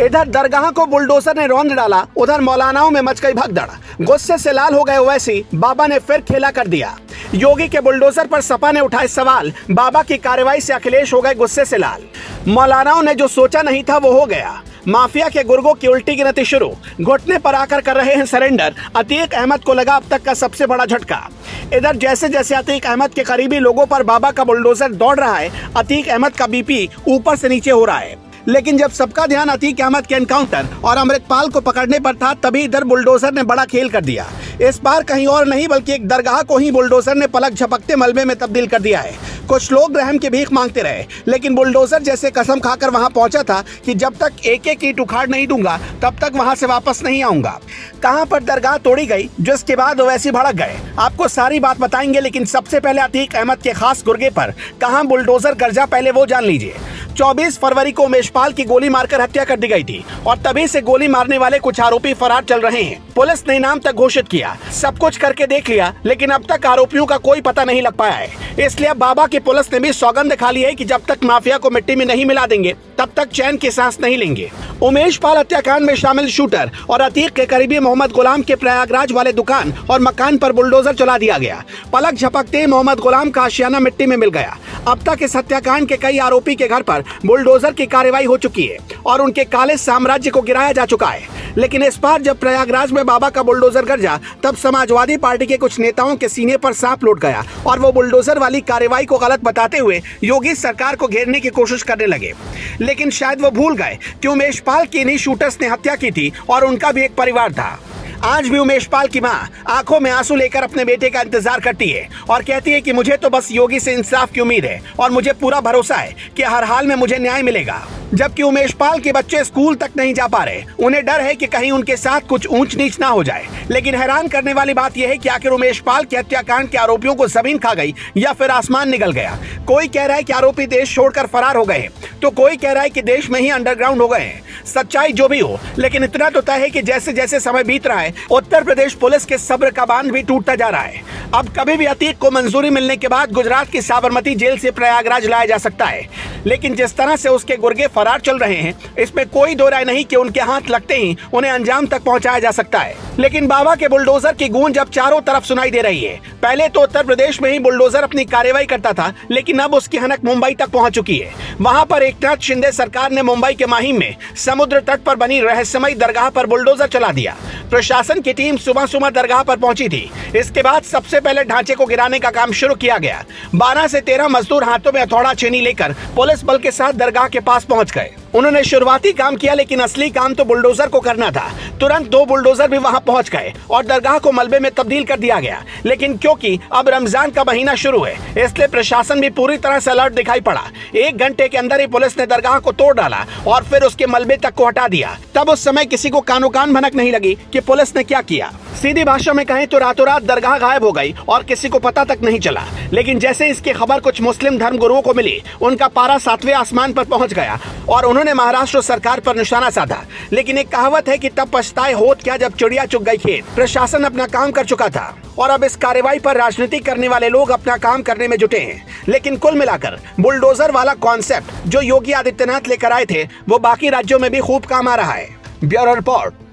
इधर दरगाह को बुलडोजर ने रौंद डाला, उधर मौलानाओं में मच गई भगदड़। गुस्से से लाल हो गए ओवैसी, बाबा ने फिर खेला कर दिया। योगी के बुलडोजर पर सपा ने उठाए सवाल, बाबा की कार्रवाई से अखिलेश हो गए गुस्से से लाल। मौलानाओं ने जो सोचा नहीं था वो हो गया। माफिया के गुर्गों की उल्टी गिनती शुरू, घुटने पर आकर कर रहे हैं सरेंडर। अतीक अहमद को लगा अब तक का सबसे बड़ा झटका। इधर जैसे जैसे अतीक अहमद के करीबी लोगों पर बाबा का बुलडोजर दौड़ रहा है, अतीक अहमद का बीपी ऊपर से नीचे हो रहा है। लेकिन जब सबका ध्यान अतीक अहमद के एनकाउंटर और अमृतपाल को पकड़ने पर था, तभी इधर बुलडोजर ने बड़ा खेल कर दिया। इस बार कहीं और नहीं बल्कि एक दरगाह को ही बुलडोजर ने पलक झपकते मलबे में तब्दील कर दिया है। कुछ लोग रहम की भीख मांगते रहे, लेकिन बुलडोजर जैसे कसम खाकर वहां पहुंचा था कि जब तक एक एक ईंट उखाड़ नहीं दूंगा तब तक वहां से वापस नहीं आऊंगा। कहां पर दरगाह तोड़ी गई, जिसके बाद ओवैसी भड़क गए। आपको सारी बात बताएंगे, लेकिन सबसे पहले अतीक अहमद के खास गुर्गे पर कहां बुलडोजर गरजा, पहले वो जान लीजिए। 24 फरवरी को उमेशपाल की गोली मारकर हत्या कर दी गई थी और तभी से गोली मारने वाले कुछ आरोपी फरार चल रहे हैं। पुलिस ने इनाम तक घोषित किया, सब कुछ करके देख लिया, लेकिन अब तक आरोपियों का कोई पता नहीं लग पाया है। इसलिए बाबा की पुलिस ने भी सौगंध खा ली है कि जब तक माफिया को मिट्टी में नहीं मिला देंगे तब तक चैन की सांस नहीं लेंगे। उमेशपाल हत्याकांड में शामिल शूटर और अतीक के करीबी मोहम्मद गुलाम के प्रयागराज वाले दुकान और मकान पर बुलडोजर चला दिया गया। पलक झपकते मोहम्मद गुलाम का आशियाना मिट्टी में मिल गया। अब तक इस हत्याकांड के कई आरोपी के घर पर बुलडोजर की कार्रवाई हो चुकी है और उनके काले साम्राज्य को गिराया जा चुका है। लेकिन इस बार जब प्रयागराज में बाबा का बुलडोजर गरजा, तब समाजवादी पार्टी के कुछ नेताओं के सीने पर सांप लौट गया और वो बुलडोजर वाली कार्रवाई को गलत बताते हुए योगी सरकार को घेरने की कोशिश करने लगे। लेकिन शायद वो भूल गए कि उमेशपाल की इन्हीं शूटर्स ने हत्या की थी और उनका भी एक परिवार था। आज भी उमेशपाल की मां आंखों में आंसू लेकर अपने बेटे का इंतजार करती है और कहती है कि मुझे तो बस योगी से इंसाफ की उम्मीद है और मुझे पूरा भरोसा है कि हर हाल में मुझे न्याय मिलेगा। जबकि उमेशपाल के बच्चे स्कूल तक नहीं जा पा रहे, उन्हें डर है कि कहीं उनके साथ कुछ ऊंच नीच ना हो जाए। लेकिन हैरान करने वाली बात यह है कि आखिर उमेशपाल के हत्याकांड के आरोपियों को जमीन खा गई या फिर आसमान निगल गया। कोई कह रहा है कि आरोपी देश छोड़कर फरार हो गए, तो कोई कह रहा है कि देश में ही अंडरग्राउंड हो गए हैं। सच्चाई जो भी हो, लेकिन इतना तो तय है कि जैसे जैसे समय बीत रहा है, उत्तर प्रदेश पुलिस के सब्र का बांध भी टूटता जा रहा है। अब कभी भी अतीक को मंजूरी मिलने के बाद गुजरात की साबरमती जेल से प्रयागराज लाया जा सकता है। लेकिन जिस तरह से उसके गुर्गे फरार चल रहे हैं, इसमें कोई दो राय नहीं कि उनके हाथ लगते ही उन्हें अंजाम तक पहुंचाया जा सकता है। लेकिन बाबा के बुलडोजर की गूंज अब चारों तरफ सुनाई दे रही है। पहले तो उत्तर प्रदेश में ही बुलडोजर अपनी कार्रवाई करता था, लेकिन अब उसकी हनक मुंबई तक पहुंच चुकी है। वहां पर एकनाथ शिंदे सरकार ने मुंबई के माहिम में समुद्र तट पर बनी रहस्यमयी दरगाह पर बुलडोजर चला दिया। प्रशासन की टीम सुबह सुबह दरगाह पर पहुंची थी। इसके बाद सबसे पहले ढांचे को गिराने का काम शुरू किया गया। 12 से 13 मजदूर हाथों में हथौड़ा छेनी लेकर पुलिस बल के साथ दरगाह के पास पहुंच गए। उन्होंने शुरुआती काम किया, लेकिन असली काम तो बुलडोजर को करना था। तुरंत 2 बुलडोजर भी वहां पहुंच गए और दरगाह को मलबे में तब्दील कर दिया गया। लेकिन क्योंकि अब रमजान का महीना शुरू है, इसलिए प्रशासन भी पूरी तरह से अलर्ट दिखाई पड़ा। 1 घंटे के अंदर ही पुलिस ने दरगाह को तोड़ डाला और फिर उसके मलबे तक को हटा दिया। तब उस समय किसी को कानो कान भनक नहीं लगी कि पुलिस ने क्या किया। सीधी भाषा में कहें तो रातों रात दरगाह गायब हो गई और किसी को पता तक नहीं चला। लेकिन जैसे इसकी खबर कुछ मुस्लिम धर्मगुरुओं को मिली, उनका पारा 7वें आसमान पर पहुंच गया और उन्होंने महाराष्ट्र सरकार पर निशाना साधा। लेकिन एक कहावत है कि तब पछताए होत क्या जब चिड़िया चुग गई खेत। प्रशासन अपना काम कर चुका था और अब इस कार्रवाई पर राजनीति करने वाले लोग अपना काम करने में जुटे हैं। लेकिन कुल मिलाकर बुलडोजर वाला कॉन्सेप्ट जो योगी आदित्यनाथ लेकर आए थे, वो बाकी राज्यों में भी खूब काम आ रहा है। Bureau report.